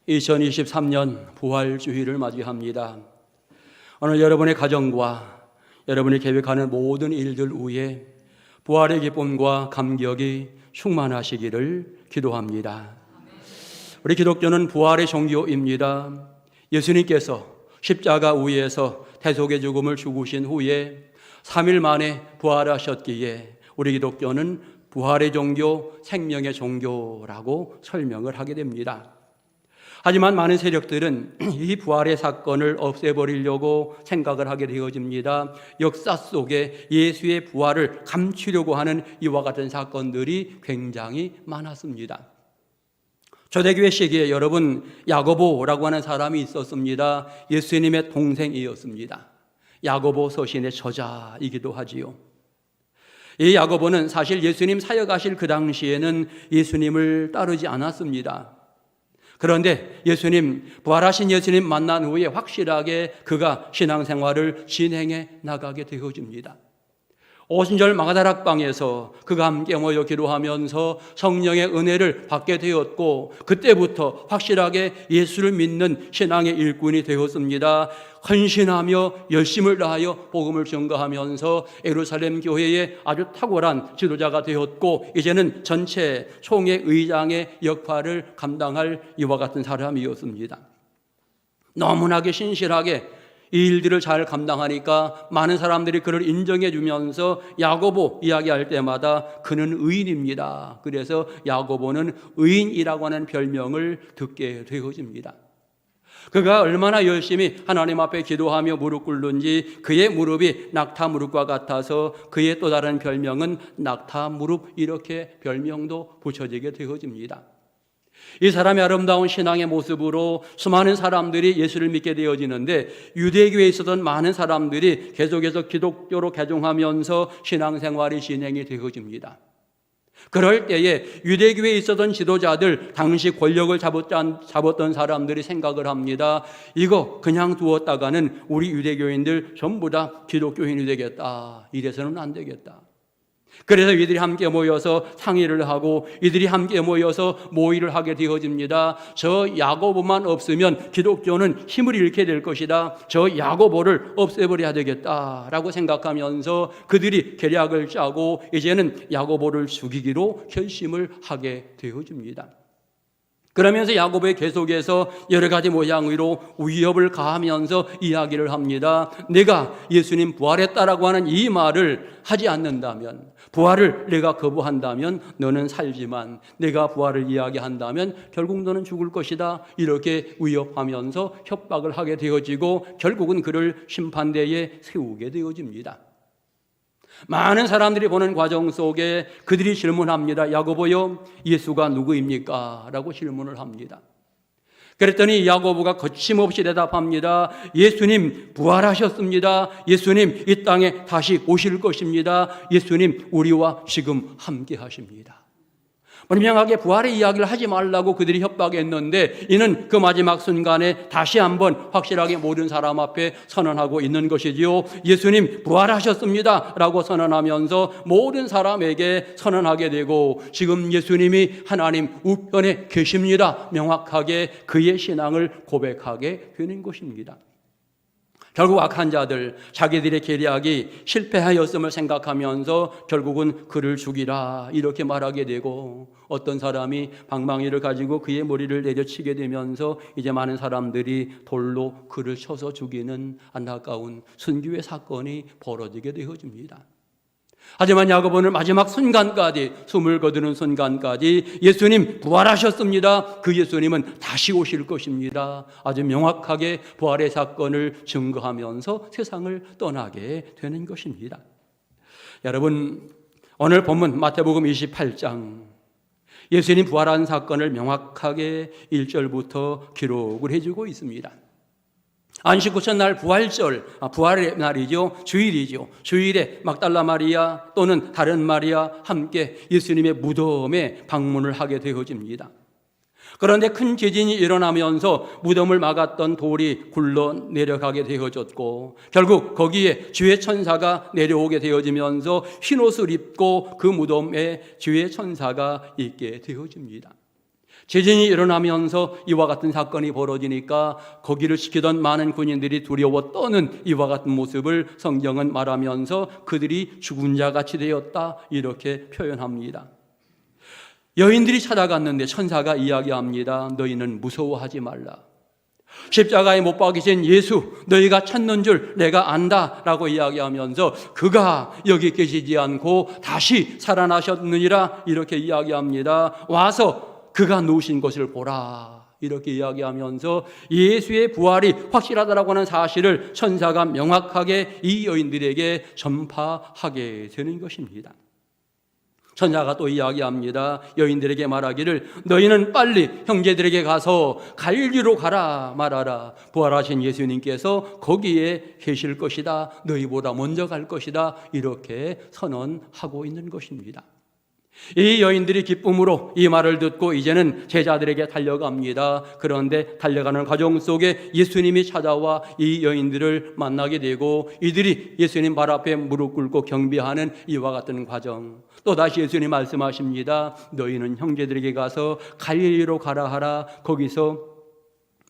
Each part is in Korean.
2023년 부활주의를 맞이합니다. 오늘 여러분의 가정과 여러분이 계획하는 모든 일들 위에 부활의 기쁨과 감격이 충만하시기를 기도합니다. 우리 기독교는 부활의 종교입니다. 예수님께서 십자가 위에서 대속의 죽음을 죽으신 후에 3일 만에 부활하셨기에 우리 기독교는 부활의 종교, 생명의 종교라고 설명을 하게 됩니다. 하지만 많은 세력들은 이 부활의 사건을 없애버리려고 생각을 하게 되어집니다. 역사 속에 예수의 부활을 감추려고 하는 이와 같은 사건들이 굉장히 많았습니다. 초대교회 시기에 여러분, 야고보라고 하는 사람이 있었습니다. 예수님의 동생이었습니다. 야고보 서신의 저자이기도 하지요. 이 야고보는 사실 예수님 사역하실 그 당시에는 예수님을 따르지 않았습니다. 그런데 부활하신 예수님 만난 후에 확실하게 그가 신앙생활을 진행해 나가게 되어집니다. 오순절 마가다락방에서 그가 함께 모여 기도하면서 성령의 은혜를 받게 되었고, 그때부터 확실하게 예수를 믿는 신앙의 일꾼이 되었습니다. 헌신하며 열심을 다하여 복음을 전가하면서 예루살렘 교회의 아주 탁월한 지도자가 되었고, 이제는 전체 총회 의장의 역할을 감당할 이와 같은 사람이었습니다. 너무나게 신실하게 이 일들을 잘 감당하니까 많은 사람들이 그를 인정해 주면서 야고보 이야기할 때마다 그는 의인입니다. 그래서 야고보는 의인이라고 하는 별명을 듣게 되어집니다. 그가 얼마나 열심히 하나님 앞에 기도하며 무릎 꿇는지 그의 무릎이 낙타 무릎과 같아서 그의 또 다른 별명은 낙타 무릎, 이렇게 별명도 붙여지게 되어집니다. 이 사람의 아름다운 신앙의 모습으로 수많은 사람들이 예수를 믿게 되어지는데, 유대교에 있었던 많은 사람들이 계속해서 기독교로 개종하면서 신앙생활이 진행이 되어집니다. 그럴 때에 유대교에 있었던 지도자들, 당시 권력을 잡았던 사람들이 생각을 합니다. 이거 그냥 두었다가는 우리 유대교인들 전부 다 기독교인이 되겠다. 이래서는 안 되겠다. 그래서 이들이 함께 모여서 상의를 하고 이들이 함께 모여서 모의를 하게 되어집니다. 저 야고보만 없으면 기독교는 힘을 잃게 될 것이다. 저 야고보를 없애버려야 되겠다라고 생각하면서 그들이 계략을 짜고 이제는 야고보를 죽이기로 결심을 하게 되어집니다. 그러면서 야고보에 계속해서 여러 가지 모양으로 위협을 가하면서 이야기를 합니다. 내가 예수님 부활했다라고 하는 이 말을 하지 않는다면, 부활을 내가 거부한다면 너는 살지만 내가 부활을 이야기한다면 결국 너는 죽을 것이다. 이렇게 위협하면서 협박을 하게 되어지고 결국은 그를 심판대에 세우게 되어집니다. 많은 사람들이 보는 과정 속에 그들이 질문합니다. 야고보요, 예수가 누구입니까? 라고 질문을 합니다. 그랬더니 야고보가 거침없이 대답합니다. 예수님 부활하셨습니다. 예수님 이 땅에 다시 오실 것입니다. 예수님 우리와 지금 함께 하십니다. 분명하게 부활의 이야기를 하지 말라고 그들이 협박했는데, 이는 그 마지막 순간에 다시 한번 확실하게 모든 사람 앞에 선언하고 있는 것이지요. 예수님 부활하셨습니다 라고 선언하면서 모든 사람에게 선언하게 되고, 지금 예수님이 하나님 우편에 계십니다, 명확하게 그의 신앙을 고백하게 되는 것입니다. 결국 악한 자들, 자기들의 계략이 실패하였음을 생각하면서 결국은 그를 죽이라 이렇게 말하게 되고, 어떤 사람이 방망이를 가지고 그의 머리를 내려치게 되면서 이제 많은 사람들이 돌로 그를 쳐서 죽이는 안타까운 순교의 사건이 벌어지게 되어집니다. 하지만 야고보는 마지막 순간까지, 숨을 거두는 순간까지 예수님 부활하셨습니다. 그 예수님은 다시 오실 것입니다. 아주 명확하게 부활의 사건을 증거하면서 세상을 떠나게 되는 것입니다. 여러분, 오늘 본문 마태복음 28장 예수님 부활한 사건을 명확하게 1절부터 기록을 해주고 있습니다. 안식 후천날 부활절, 부활의 날이죠. 주일이죠. 주일에 막달라 마리아 또는 다른 마리아 함께 예수님의 무덤에 방문을 하게 되어집니다. 그런데 큰 지진이 일어나면서 무덤을 막았던 돌이 굴러 내려가게 되어졌고, 결국 거기에 주의 천사가 내려오게 되어지면서 흰옷을 입고 그 무덤에 주의 천사가 있게 되어집니다. 지진이 일어나면서 이와 같은 사건이 벌어지니까 거기를 지키던 많은 군인들이 두려워 떠는 이와 같은 모습을 성경은 말하면서 그들이 죽은 자 같이 되었다 이렇게 표현합니다. 여인들이 찾아갔는데 천사가 이야기합니다. 너희는 무서워하지 말라. 십자가에 못 박이신 예수 너희가 찾는 줄 내가 안다 라고 이야기하면서 그가 여기 계시지 않고 다시 살아나셨느니라 이렇게 이야기합니다. 와서 그가 누우신 것을 보라 이렇게 이야기하면서 예수의 부활이 확실하다라고 하는 사실을 천사가 명확하게 이 여인들에게 전파하게 되는 것입니다. 천사가 또 이야기합니다. 여인들에게 말하기를 너희는 빨리 형제들에게 가서 갈릴리로 가라 말하라. 부활하신 예수님께서 거기에 계실 것이다. 너희보다 먼저 갈 것이다. 이렇게 선언하고 있는 것입니다. 이 여인들이 기쁨으로 이 말을 듣고 이제는 제자들에게 달려갑니다. 그런데 달려가는 과정 속에 예수님이 찾아와 이 여인들을 만나게 되고 이들이 예수님 발 앞에 무릎 꿇고 경배하는 이와 같은 과정. 또다시 예수님 말씀하십니다. 너희는 형제들에게 가서 갈릴리로 가라 하라. 거기서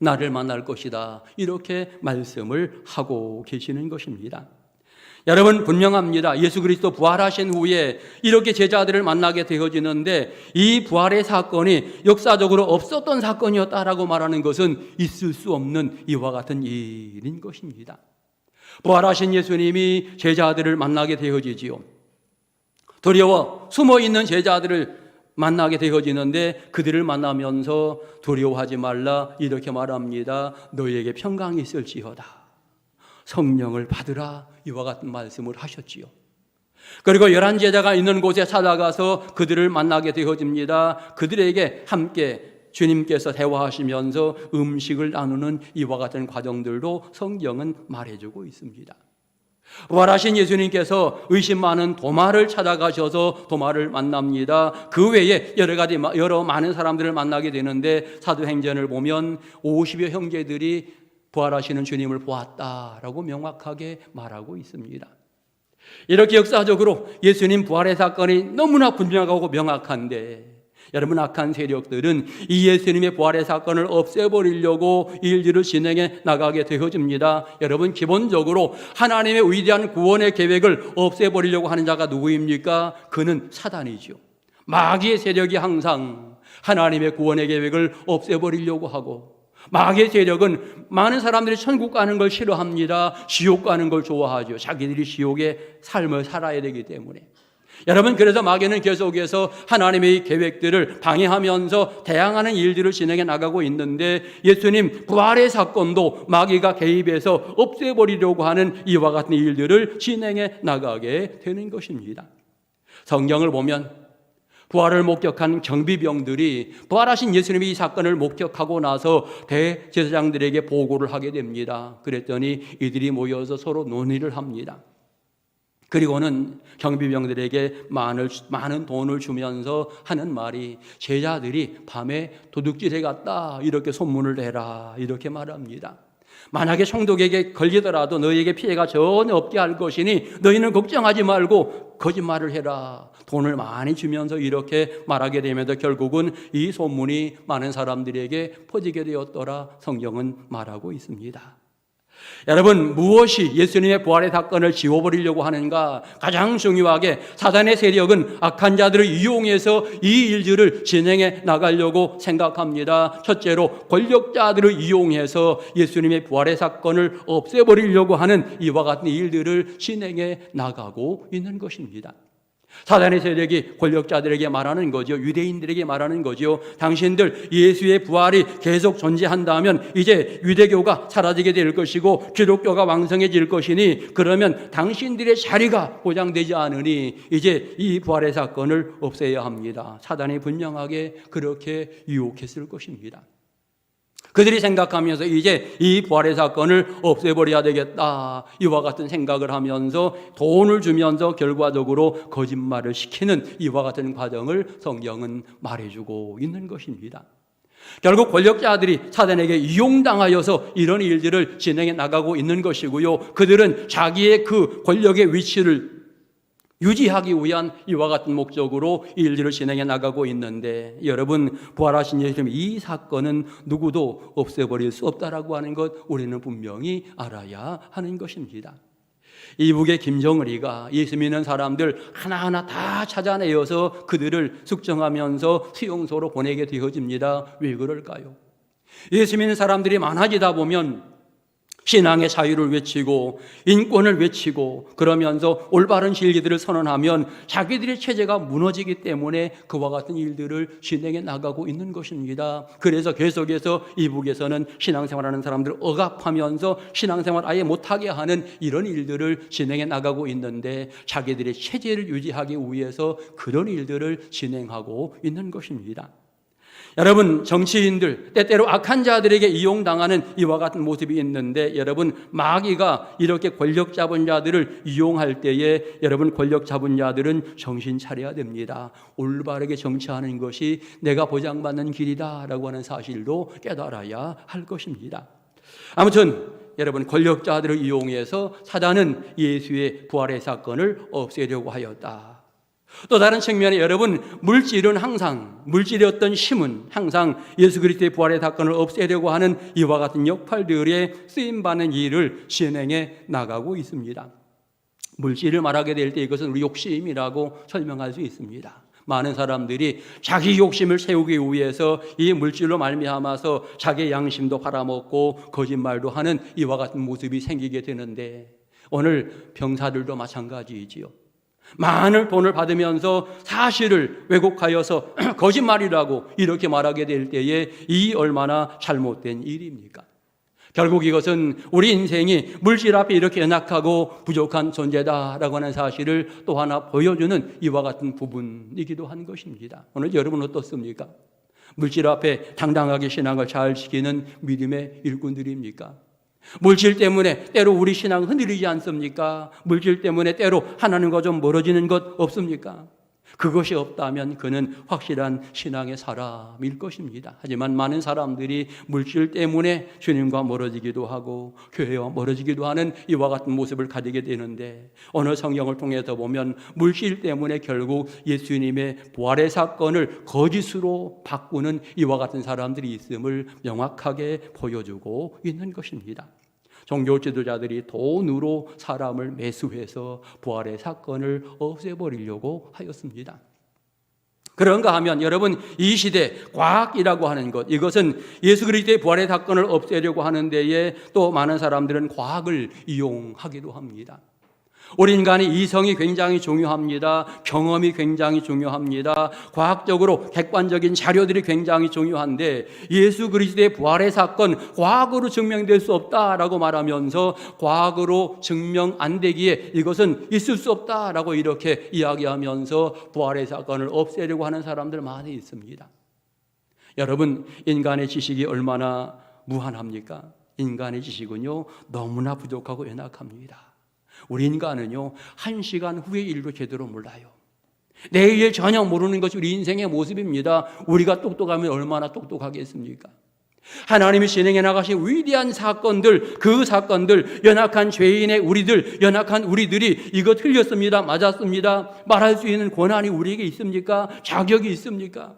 나를 만날 것이다. 이렇게 말씀을 하고 계시는 것입니다. 여러분 분명합니다. 예수 그리스도 부활하신 후에 이렇게 제자들을 만나게 되어지는데 이 부활의 사건이 역사적으로 없었던 사건이었다라고 말하는 것은 있을 수 없는 이와 같은 일인 것입니다. 부활하신 예수님이 제자들을 만나게 되어지지요. 두려워 숨어있는 제자들을 만나게 되어지는데 그들을 만나면서 두려워하지 말라 이렇게 말합니다. 너희에게 평강이 있을지어다. 성령을 받으라 이와 같은 말씀을 하셨지요. 그리고 11제자가 있는 곳에 찾아가서 그들을 만나게 되어집니다. 그들에게 함께 주님께서 대화하시면서 음식을 나누는 이와 같은 과정들도 성경은 말해주고 있습니다. 부활하신 예수님께서 의심 많은 도마를 찾아가셔서 도마를 만납니다. 그 외에 여러 많은 사람들을 만나게 되는데 사도행전을 보면 50여 형제들이 부활하시는 주님을 보았다라고 명확하게 말하고 있습니다. 이렇게 역사적으로 예수님 부활의 사건이 너무나 분명하고 명확한데 여러분 악한 세력들은 이 예수님의 부활의 사건을 없애버리려고 일들을 진행해 나가게 되어집니다. 여러분 기본적으로 하나님의 위대한 구원의 계획을 없애버리려고 하는 자가 누구입니까? 그는 사단이죠. 마귀의 세력이 항상 하나님의 구원의 계획을 없애버리려고 하고 마귀의 세력은 많은 사람들이 천국 가는 걸 싫어합니다. 지옥 가는 걸 좋아하죠. 자기들이 지옥의 삶을 살아야 되기 때문에. 여러분 그래서 마귀는 계속해서 하나님의 계획들을 방해하면서 다양한 일들을 진행해 나가고 있는데 예수님 부활의 사건도 마귀가 개입해서 없애버리려고 하는 이와 같은 일들을 진행해 나가게 되는 것입니다. 성경을 보면 부활을 목격한 경비병들이 부활하신 예수님이 이 사건을 목격하고 나서 대제사장들에게 보고를 하게 됩니다. 그랬더니 이들이 모여서 서로 논의를 합니다. 그리고는 경비병들에게 많은 돈을 주면서 하는 말이 제자들이 밤에 도둑질해 갔다 이렇게 소문을 내라 이렇게 말합니다. 만약에 총독에게 걸리더라도 너희에게 피해가 전혀 없게 할 것이니 너희는 걱정하지 말고 거짓말을 해라. 돈을 많이 주면서 이렇게 말하게 되면서 결국은 이 소문이 많은 사람들에게 퍼지게 되었더라 성경은 말하고 있습니다. 여러분 무엇이 예수님의 부활의 사건을 지워버리려고 하는가? 가장 중요하게 사단의 세력은 악한 자들을 이용해서 이 일들을 진행해 나가려고 생각합니다. 첫째로 권력자들을 이용해서 예수님의 부활의 사건을 없애버리려고 하는 이와 같은 일들을 진행해 나가고 있는 것입니다. 사단의 세력이 권력자들에게 말하는 거죠. 유대인들에게 말하는 거죠. 당신들 예수의 부활이 계속 존재한다면 이제 유대교가 사라지게 될 것이고 기독교가 왕성해질 것이니 그러면 당신들의 자리가 보장되지 않으니 이제 이 부활의 사건을 없애야 합니다. 사단이 분명하게 그렇게 유혹했을 것입니다. 그들이 생각하면서 이제 이 부활의 사건을 없애버려야 되겠다 이와 같은 생각을 하면서 돈을 주면서 결과적으로 거짓말을 시키는 이와 같은 과정을 성경은 말해주고 있는 것입니다. 결국 권력자들이 사단에게 이용당하여서 이런 일들을 진행해 나가고 있는 것이고요. 그들은 자기의 그 권력의 위치를 유지하기 위한 이와 같은 목적으로 일들을 진행해 나가고 있는데, 여러분, 부활하신 예수님 이 사건은 누구도 없애버릴 수 없다라고 하는 것 우리는 분명히 알아야 하는 것입니다. 이북의 김정은이가 예수 믿는 사람들 하나하나 다 찾아내어서 그들을 숙정하면서 수용소로 보내게 되어집니다. 왜 그럴까요? 예수 믿는 사람들이 많아지다 보면 신앙의 자유를 외치고 인권을 외치고 그러면서 올바른 진리들을 선언하면 자기들의 체제가 무너지기 때문에 그와 같은 일들을 진행해 나가고 있는 것입니다. 그래서 계속해서 이북에서는 신앙생활하는 사람들을 억압하면서 신앙생활 아예 못하게 하는 이런 일들을 진행해 나가고 있는데, 자기들의 체제를 유지하기 위해서 그런 일들을 진행하고 있는 것입니다. 여러분, 정치인들, 때때로 악한 자들에게 이용당하는 이와 같은 모습이 있는데, 여러분, 마귀가 이렇게 권력 잡은 자들을 이용할 때에 여러분, 권력 잡은 자들은 정신 차려야 됩니다. 올바르게 정치하는 것이 내가 보장받는 길이다라고 하는 사실도 깨달아야 할 것입니다. 아무튼 여러분, 권력자들을 이용해서 사단은 예수의 부활의 사건을 없애려고 하였다. 또 다른 측면에 여러분, 물질의 어떤 힘은 항상 예수 그리스도의 부활의 사건을 없애려고 하는 이와 같은 역할들에 쓰임받는 일을 진행해 나가고 있습니다. 물질을 말하게 될 때 이것은 우리 욕심이라고 설명할 수 있습니다. 많은 사람들이 자기 욕심을 세우기 위해서 이 물질로 말미암아서 자기의 양심도 팔아먹고 거짓말도 하는 이와 같은 모습이 생기게 되는데, 오늘 병사들도 마찬가지이지요. 많은 돈을 받으면서 사실을 왜곡하여서 거짓말이라고 이렇게 말하게 될 때에 이 얼마나 잘못된 일입니까? 결국 이것은 우리 인생이 물질 앞에 이렇게 연약하고 부족한 존재다라고 하는 사실을 또 하나 보여주는 이와 같은 부분이기도 한 것입니다. 오늘 여러분 어떻습니까? 물질 앞에 당당하게 신앙을 잘 지키는 믿음의 일꾼들입니까? 물질 때문에 때로 우리 신앙 흔들리지 않습니까? 물질 때문에 때로 하나님과 좀 멀어지는 것 없습니까? 그것이 없다면 그는 확실한 신앙의 사람일 것입니다. 하지만 많은 사람들이 물질 때문에 주님과 멀어지기도 하고 교회와 멀어지기도 하는 이와 같은 모습을 가지게 되는데, 오늘 성경을 통해서 보면 물질 때문에 결국 예수님의 부활의 사건을 거짓으로 바꾸는 이와 같은 사람들이 있음을 명확하게 보여주고 있는 것입니다. 종교 지도자들이 돈으로 사람을 매수해서 부활의 사건을 없애버리려고 하였습니다. 그런가 하면 여러분, 이 시대 과학이라고 하는 것, 이것은 예수 그리스도의 부활의 사건을 없애려고 하는 데에 또 많은 사람들은 과학을 이용하기도 합니다. 우리 인간의 이성이 굉장히 중요합니다. 경험이 굉장히 중요합니다. 과학적으로 객관적인 자료들이 굉장히 중요한데, 예수 그리스도의 부활의 사건 과학으로 증명될 수 없다라고 말하면서 과학으로 증명 안 되기에 이것은 있을 수 없다라고 이렇게 이야기하면서 부활의 사건을 없애려고 하는 사람들 많이 있습니다. 여러분, 인간의 지식이 얼마나 무한합니까? 인간의 지식은요, 너무나 부족하고 연약합니다. 우리 인간은요, 1시간 후의 일도 제대로 몰라요. 내일 전혀 모르는 것이 우리 인생의 모습입니다. 우리가 똑똑하면 얼마나 똑똑하겠습니까? 하나님이 진행해 나가신 위대한 사건들, 그 사건들, 연약한 죄인의 우리들, 연약한 우리들이 이거 틀렸습니다, 맞았습니다 말할 수 있는 권한이 우리에게 있습니까? 자격이 있습니까?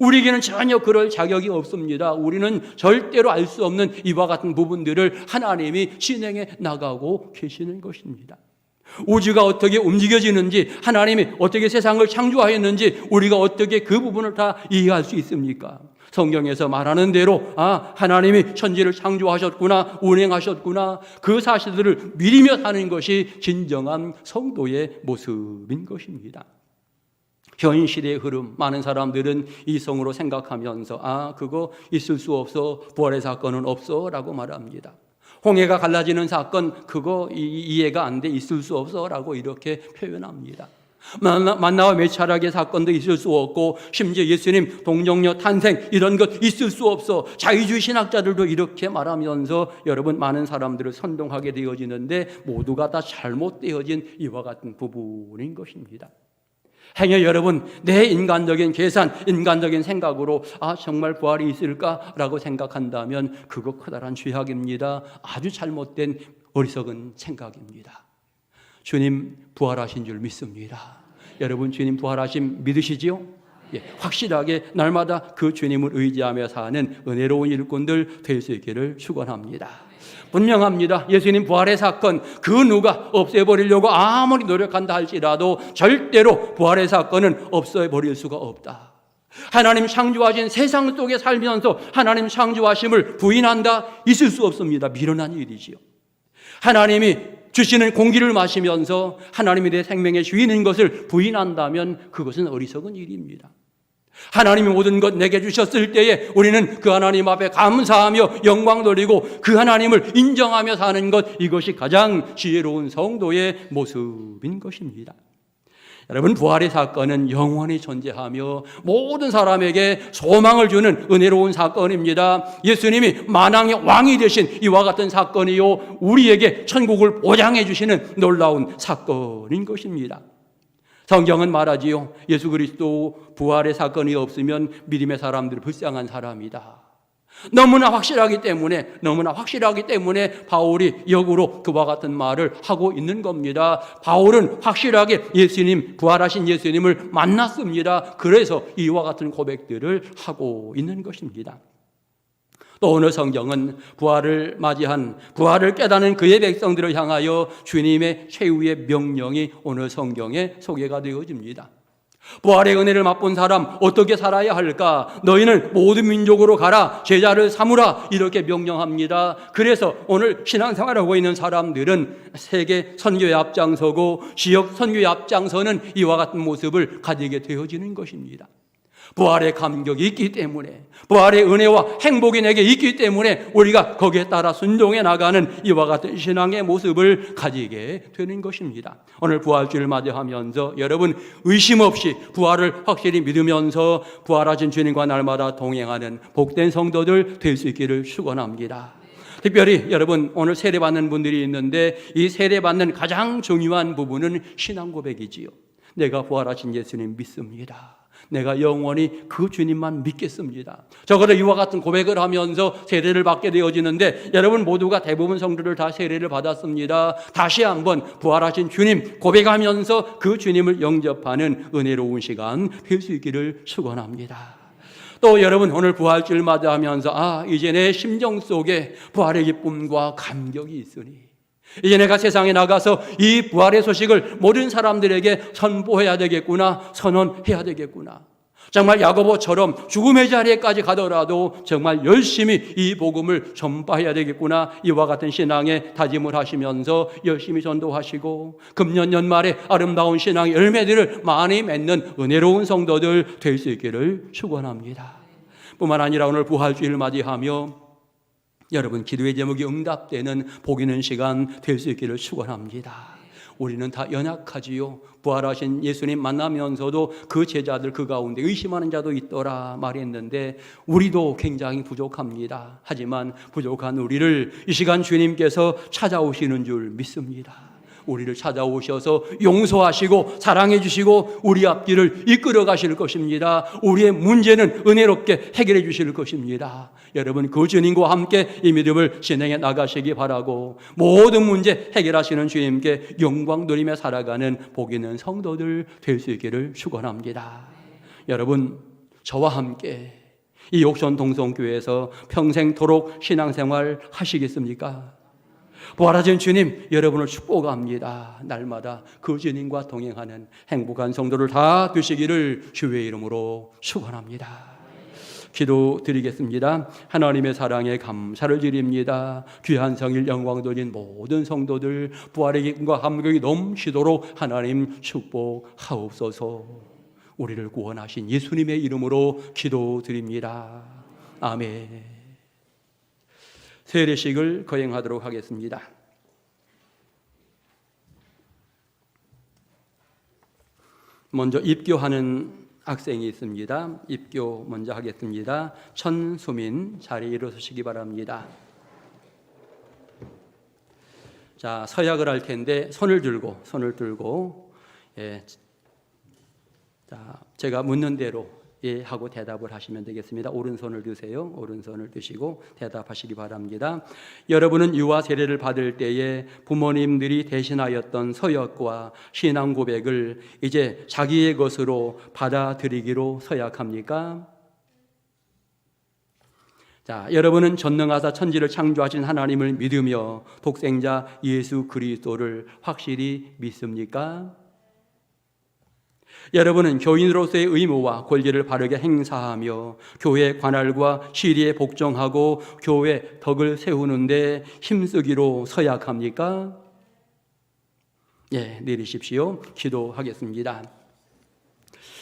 우리에게는 전혀 그럴 자격이 없습니다. 우리는 절대로 알 수 없는 이와 같은 부분들을 하나님이 진행해 나가고 계시는 것입니다. 우주가 어떻게 움직여지는지, 하나님이 어떻게 세상을 창조하였는지 우리가 어떻게 그 부분을 다 이해할 수 있습니까? 성경에서 말하는 대로 하나님이 천지를 창조하셨구나, 운행하셨구나, 그 사실들을 믿으며 사는 것이 진정한 성도의 모습인 것입니다. 현 시대의 흐름, 많은 사람들은 이성으로 생각하면서 그거 있을 수 없어, 부활의 사건은 없어 라고 말합니다. 홍해가 갈라지는 사건, 그거 이해가 안 돼, 있을 수 없어 라고 이렇게 표현합니다. 만나와 메차락의 사건도 있을 수 없고, 심지어 예수님 동정녀 탄생 이런 것 있을 수 없어, 자유주의 신학자들도 이렇게 말하면서 여러분, 많은 사람들을 선동하게 되어지는데 모두가 다 잘못되어진 이와 같은 부분인 것입니다. 행여 여러분, 내 인간적인 계산, 인간적인 생각으로 정말 부활이 있을까라고 생각한다면 그거 커다란 죄악입니다. 아주 잘못된 어리석은 생각입니다. 주님 부활하신 줄 믿습니다. 여러분 주님 부활하심 믿으시지요? 예, 확실하게 날마다 그 주님을 의지하며 사는 은혜로운 일꾼들 될 수 있기를 축원합니다. 분명합니다. 예수님 부활의 사건 그 누가 없애버리려고 아무리 노력한다 할지라도 절대로 부활의 사건은 없애버릴 수가 없다. 하나님 창조하신 세상 속에 살면서 하나님 창조하심을 부인한다? 있을 수 없습니다. 미련한 일이지요. 하나님이 주시는 공기를 마시면서 하나님이 내 생명의 주인인 것을 부인한다면 그것은 어리석은 일입니다. 하나님이 모든 것 내게 주셨을 때에 우리는 그 하나님 앞에 감사하며 영광 돌리고 그 하나님을 인정하며 사는 것, 이것이 가장 지혜로운 성도의 모습인 것입니다. 여러분 부활의 사건은 영원히 존재하며 모든 사람에게 소망을 주는 은혜로운 사건입니다. 예수님이 만왕의 왕이 되신 이와 같은 사건이요 우리에게 천국을 보장해 주시는 놀라운 사건인 것입니다. 성경은 말하지요. 예수 그리스도 부활의 사건이 없으면 믿음의 사람들은 불쌍한 사람이다. 너무나 확실하기 때문에 바울이 역으로 그와 같은 말을 하고 있는 겁니다. 바울은 확실하게 예수님, 부활하신 예수님을 만났습니다. 그래서 이와 같은 고백들을 하고 있는 것입니다. 또 오늘 성경은 부활을 맞이한, 부활을 깨닫는 그의 백성들을 향하여 주님의 최후의 명령이 오늘 성경에 소개가 되어집니다. 부활의 은혜를 맛본 사람 어떻게 살아야 할까? 너희는 모든 민족으로 가라, 제자를 삼으라, 이렇게 명령합니다. 그래서 오늘 신앙생활하고 있는 사람들은 세계 선교에 앞장서고 지역 선교에 앞장서는 이와 같은 모습을 가지게 되어지는 것입니다. 부활의 감격이 있기 때문에, 부활의 은혜와 행복이 내게 있기 때문에 우리가 거기에 따라 순종해 나가는 이와 같은 신앙의 모습을 가지게 되는 것입니다. 오늘 부활주를 맞이하면서 여러분 의심 없이 부활을 확실히 믿으면서 부활하신 주님과 날마다 동행하는 복된 성도들 될 수 있기를 축원합니다. 특별히 여러분 오늘 세례받는 분들이 있는데 이 세례받는 가장 중요한 부분은 신앙 고백이지요. 내가 부활하신 예수님 믿습니다. 내가 영원히 그 주님만 믿겠습니다. 적어도 이와 같은 고백을 하면서 세례를 받게 되어지는데 여러분 모두가 대부분 성도들 다 세례를 받았습니다. 다시 한번 부활하신 주님 고백하면서 그 주님을 영접하는 은혜로운 시간 될 수 있기를 축원합니다. 또 여러분 오늘 부활주를 맞이하면서 이제 내 심정 속에 부활의 기쁨과 감격이 있으니 이제 내가 세상에 나가서 이 부활의 소식을 모든 사람들에게 선포해야 되겠구나, 선언해야 되겠구나. 정말 야고보처럼 죽음의 자리에까지 가더라도 정말 열심히 이 복음을 전파해야 되겠구나. 이와 같은 신앙에 다짐을 하시면서 열심히 전도하시고 금년 연말에 아름다운 신앙의 열매들을 많이 맺는 은혜로운 성도들 될 수 있기를 축원합니다. 뿐만 아니라 오늘 부활주일을 맞이하며 여러분 기도의 제목이 응답되는 복 있는 시간 될 수 있기를 축원합니다. 우리는 다 연약하지요. 부활하신 예수님 만나면서도 그 제자들 그 가운데 의심하는 자도 있더라 말했는데 우리도 굉장히 부족합니다. 하지만 부족한 우리를 이 시간 주님께서 찾아오시는 줄 믿습니다. 우리를 찾아오셔서 용서하시고 사랑해 주시고 우리 앞길을 이끌어 가실 것입니다. 우리의 문제는 은혜롭게 해결해 주실 것입니다. 여러분 그 주님과 함께 이 믿음을 진행해 나가시기 바라고 모든 문제 해결하시는 주님께 영광 돌리며 살아가는 복 있는 성도들 될 수 있기를 축원합니다. 여러분 저와 함께 이 옥션 동성교회에서 평생토록 신앙생활 하시겠습니까? 부활하신 주님 여러분을 축복합니다. 날마다 그 주님과 동행하는 행복한 성도를 다 되시기를 주의 이름으로 축원합니다. 기도드리겠습니다. 하나님의 사랑에 감사를 드립니다. 귀한 성일 영광 돌린 모든 성도들 부활의 기쁨과 감격이 넘치도록 하나님 축복하옵소서. 우리를 구원하신 예수님의 이름으로 기도드립니다. 아멘. 세례식을 거행하도록 하겠습니다. 먼저 입교하는 학생이 있습니다. 입교 먼저 하겠습니다. 천수민 자리에 일어서시기 바랍니다. 자, 서약을 할 텐데 손을 들고 자, 제가 묻는 대로 예 하고 대답을 하시면 되겠습니다. 오른손을 드세요. 오른손을 드시고 대답하시기 바랍니다. 여러분은 유아 세례를 받을 때에 부모님들이 대신하였던 서약과 신앙 고백을 이제 자기의 것으로 받아들이기로 서약합니까? 자, 여러분은 전능하사 천지를 창조하신 하나님을 믿으며 독생자 예수 그리스도를 확실히 믿습니까? 여러분은 교인으로서의 의무와 권리를 바르게 행사하며 교회 관할과 시리에 복종하고 교회 덕을 세우는데 힘쓰기로 서약합니까? 예, 내리십시오. 기도하겠습니다.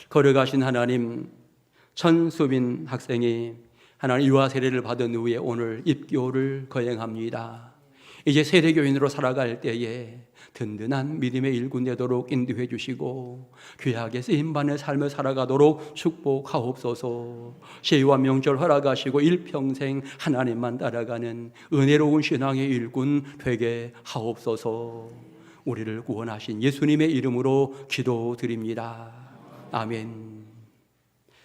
거룩하신 하나님, 천수빈 학생이 하나님 유아 세례를 받은 후에 오늘 입교를 거행합니다. 이제 세례교인으로 살아갈 때에 든든한 믿음의 일꾼 되도록 인도해 주시고 귀하게 쓰임받는 삶을 살아가도록 축복하옵소서. 시와 명절 허락하시고 일평생 하나님만 따라가는 은혜로운 신앙의 일꾼 되게 하옵소서. 우리를 구원하신 예수님의 이름으로 기도드립니다. 아멘.